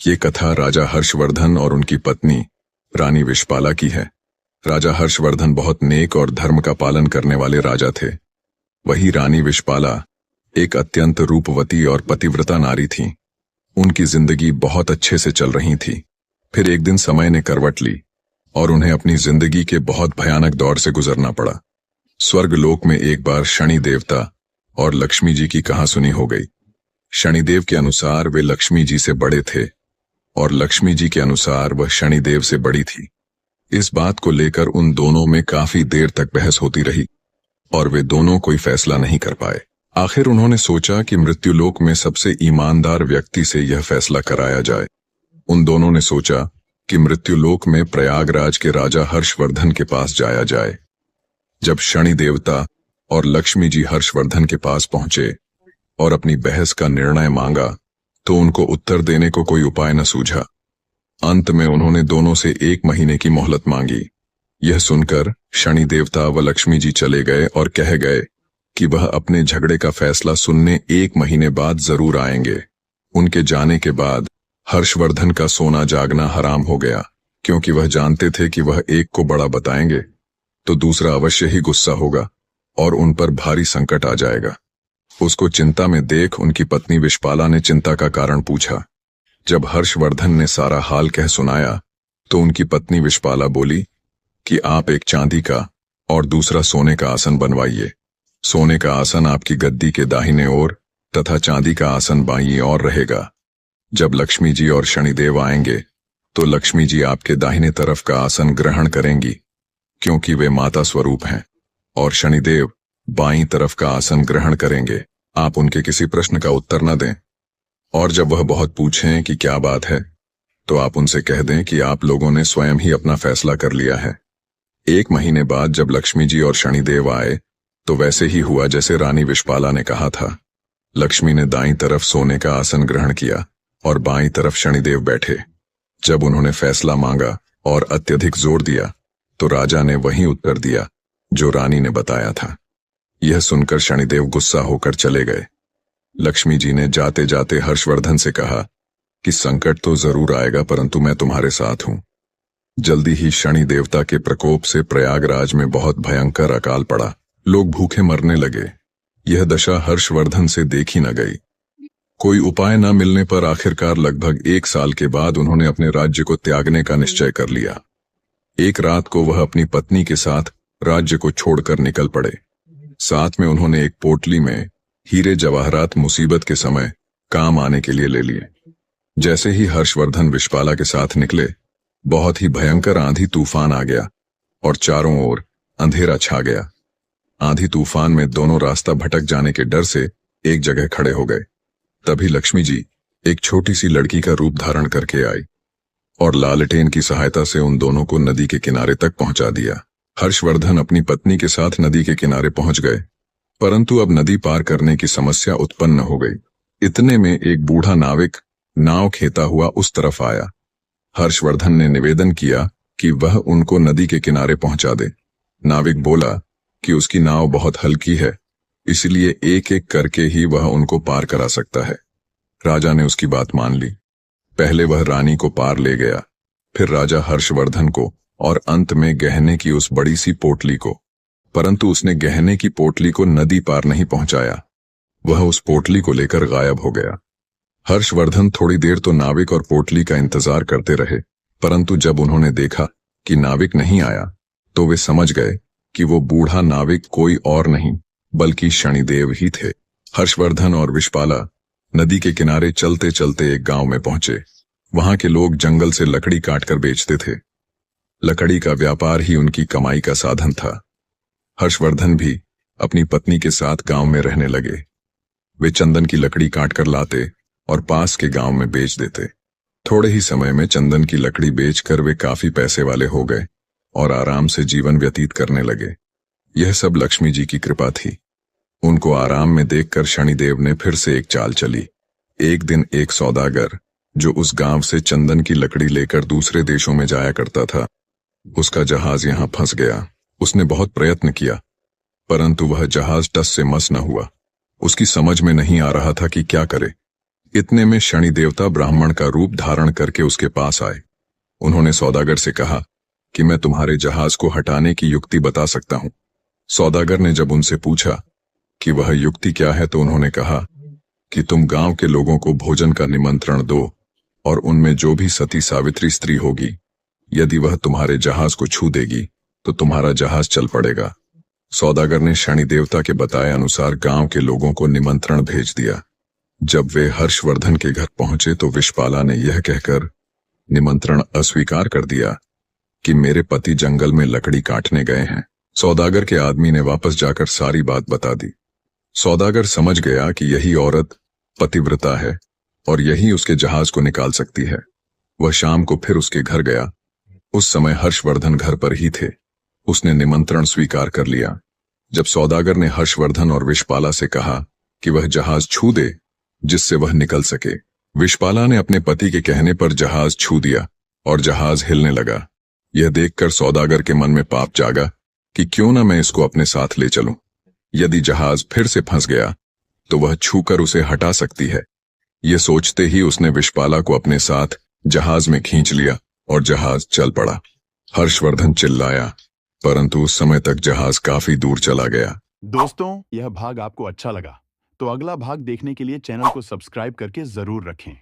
ये कथा राजा हर्षवर्धन और उनकी पत्नी रानी विशपाला की है। राजा हर्षवर्धन बहुत नेक और धर्म का पालन करने वाले राजा थे। वही रानी विशपाला एक अत्यंत रूपवती और पतिव्रता नारी थी। उनकी जिंदगी बहुत अच्छे से चल रही थी। फिर एक दिन समय ने करवट ली और उन्हें अपनी जिंदगी के बहुत भयानक दौर से गुजरना पड़ा। स्वर्गलोक में एक बार शनि देवता और लक्ष्मी जी की कहासुनी हो गई। शनिदेव के अनुसार वे लक्ष्मी जी से बड़े थे और लक्ष्मी जी के अनुसार वह शनिदेव से बड़ी थी। इस बात को लेकर उन दोनों में काफी देर तक बहस होती रही और वे दोनों कोई फैसला नहीं कर पाए। आखिर उन्होंने सोचा कि मृत्युलोक में सबसे ईमानदार व्यक्ति से यह फैसला कराया जाए। उन दोनों ने सोचा कि मृत्युलोक में प्रयागराज के राजा हर्षवर्धन के पास जाया जाए। जब शनि देवता और लक्ष्मी जी हर्षवर्धन के पास पहुंचे और अपनी बहस का निर्णय मांगा तो उनको उत्तर देने को कोई उपाय न सूझा। अंत में उन्होंने दोनों से 1 महीने की मोहलत मांगी। यह सुनकर शनि देवता व लक्ष्मी जी चले गए और कह गए कि वह अपने झगड़े का फैसला सुनने 1 महीने बाद जरूर आएंगे। उनके जाने के बाद हर्षवर्धन का सोना जागना हराम हो गया, क्योंकि वह जानते थे कि वह एक को बड़ा बताएंगे तो दूसरा अवश्य ही गुस्सा होगा और उन पर भारी संकट आ जाएगा। उसको चिंता में देख उनकी पत्नी विशपाला ने चिंता का कारण पूछा। जब हर्षवर्धन ने सारा हाल कह सुनाया तो उनकी पत्नी विशपाला बोली कि आप एक चांदी का और दूसरा सोने का आसन बनवाइए। सोने का आसन आपकी गद्दी के दाहिने ओर तथा चांदी का आसन बाईं ओर रहेगा। जब लक्ष्मी जी और शनिदेव आएंगे तो लक्ष्मी जी आपके दाहिने तरफ का आसन ग्रहण करेंगी, क्योंकि वे माता स्वरूप हैं, और शनिदेव बाईं तरफ का आसन ग्रहण करेंगे। आप उनके किसी प्रश्न का उत्तर न दें, और जब वह बहुत पूछें कि क्या बात है तो आप उनसे कह दें कि आप लोगों ने स्वयं ही अपना फैसला कर लिया है। 1 महीने बाद जब लक्ष्मी जी और शनिदेव आए तो वैसे ही हुआ जैसे रानी विशपाला ने कहा था। लक्ष्मी ने दाईं तरफ सोने का आसन ग्रहण किया और बाईं तरफ शनिदेव बैठे। जब उन्होंने फैसला मांगा और अत्यधिक जोर दिया तो राजा ने वही उत्तर दिया जो रानी ने बताया था। यह सुनकर शनिदेव गुस्सा होकर चले गए। लक्ष्मी जी ने जाते जाते हर्षवर्धन से कहा कि संकट तो जरूर आएगा, परंतु मैं तुम्हारे साथ हूं। जल्दी ही शनि देवता के प्रकोप से प्रयागराज में बहुत भयंकर अकाल पड़ा। लोग भूखे मरने लगे। यह दशा हर्षवर्धन से देखी न गई। कोई उपाय न मिलने पर आखिरकार लगभग 1 साल के बाद उन्होंने अपने राज्य को त्यागने का निश्चय कर लिया। एक रात को वह अपनी पत्नी के साथ राज्य को छोड़कर निकल पड़े। साथ में उन्होंने एक पोटली में हीरे जवाहरात मुसीबत के समय काम आने के लिए ले लिए। जैसे ही हर्षवर्धन विशपाला के साथ निकले, बहुत ही भयंकर आंधी तूफान आ गया और चारों ओर अंधेरा छा गया। आंधी तूफान में दोनों रास्ता भटक जाने के डर से एक जगह खड़े हो गए। तभी लक्ष्मी जी एक छोटी सी लड़की का रूप धारण करके आई और लालटेन की सहायता से उन दोनों को नदी के किनारे तक पहुंचा दिया। हर्षवर्धन अपनी पत्नी के साथ नदी के किनारे पहुंच गए, परंतु अब नदी पार करने की समस्या उत्पन्न हो गई। इतने में एक बूढ़ा नाविक नाव खेता हुआ उस तरफ आया। हर्षवर्धन ने निवेदन किया कि वह उनको नदी के किनारे पहुंचा दे। नाविक बोला कि उसकी नाव बहुत हल्की है, इसलिए एक एक करके ही वह उनको पार करा सकता है। राजा ने उसकी बात मान ली। पहले वह रानी को पार ले गया, फिर राजा हर्षवर्धन को, और अंत में गहने की उस बड़ी सी पोटली को। परंतु उसने गहने की पोटली को नदी पार नहीं पहुंचाया। वह उस पोटली को लेकर गायब हो गया। हर्षवर्धन थोड़ी देर तो नाविक और पोटली का इंतजार करते रहे, परंतु जब उन्होंने देखा कि नाविक नहीं आया तो वे समझ गए कि वो बूढ़ा नाविक कोई और नहीं बल्कि शनिदेव ही थे। हर्षवर्धन और विशपाला नदी के किनारे चलते चलते एक गांव में पहुंचे। वहां के लोग जंगल से लकड़ी काटकर बेचते थे। लकड़ी का व्यापार ही उनकी कमाई का साधन था। हर्षवर्धन भी अपनी पत्नी के साथ गांव में रहने लगे। वे चंदन की लकड़ी काटकर लाते और पास के गांव में बेच देते। थोड़े ही समय में चंदन की लकड़ी बेचकर वे काफी पैसे वाले हो गए और आराम से जीवन व्यतीत करने लगे। यह सब लक्ष्मी जी की कृपा थी। उनको आराम में देखकर शनिदेव ने फिर से एक चाल चली। एक दिन एक सौदागर जो उस गांव से चंदन की लकड़ी लेकर दूसरे देशों में जाया करता था, उसका जहाज यहां फंस गया। उसने बहुत प्रयत्न किया, परंतु वह जहाज टस से मस न हुआ। उसकी समझ में नहीं आ रहा था कि क्या करे। इतने में शनि देवता ब्राह्मण का रूप धारण करके उसके पास आए। उन्होंने सौदागर से कहा कि मैं तुम्हारे जहाज को हटाने की युक्ति बता सकता हूं। सौदागर ने जब उनसे पूछा कि वह युक्ति क्या है तो उन्होंने कहा कि तुम गांव के लोगों को भोजन का निमंत्रण दो और उनमें जो भी सती सावित्री स्त्री होगी, यदि वह तुम्हारे जहाज को छू देगी तो तुम्हारा जहाज चल पड़ेगा। सौदागर ने शनि देवता के बताए अनुसार गांव के लोगों को निमंत्रण भेज दिया। जब वे हर्षवर्धन के घर पहुंचे तो विश्वपाला ने यह कहकर निमंत्रण अस्वीकार कर दिया कि मेरे पति जंगल में लकड़ी काटने गए हैं। सौदागर के आदमी ने वापस जाकर सारी बात बता दी। सौदागर समझ गया कि यही औरत पतिव्रता है और यही उसके जहाज को निकाल सकती है। वह शाम को फिर उसके घर गया। उस समय हर्षवर्धन घर पर ही थे। उसने निमंत्रण स्वीकार कर लिया। जब सौदागर ने हर्षवर्धन और विश्वपाला से कहा कि वह जहाज छू दे जिससे वह निकल सके, विश्वपाला ने अपने पति के कहने पर जहाज छू दिया और जहाज हिलने लगा। यह देखकर सौदागर के मन में पाप जागा कि क्यों न मैं इसको अपने साथ ले चलूं। यदि जहाज फिर से फंस गया तो वह छूकर उसे हटा सकती है। ये सोचते ही उसने विश्वपाला को अपने साथ जहाज में खींच लिया और जहाज चल पड़ा। हर्षवर्धन चिल्लाया, परंतु उस समय तक जहाज काफी दूर चला गया। दोस्तों, यह भाग आपको अच्छा लगा तो अगला भाग देखने के लिए चैनल को सब्सक्राइब करके जरूर रखें।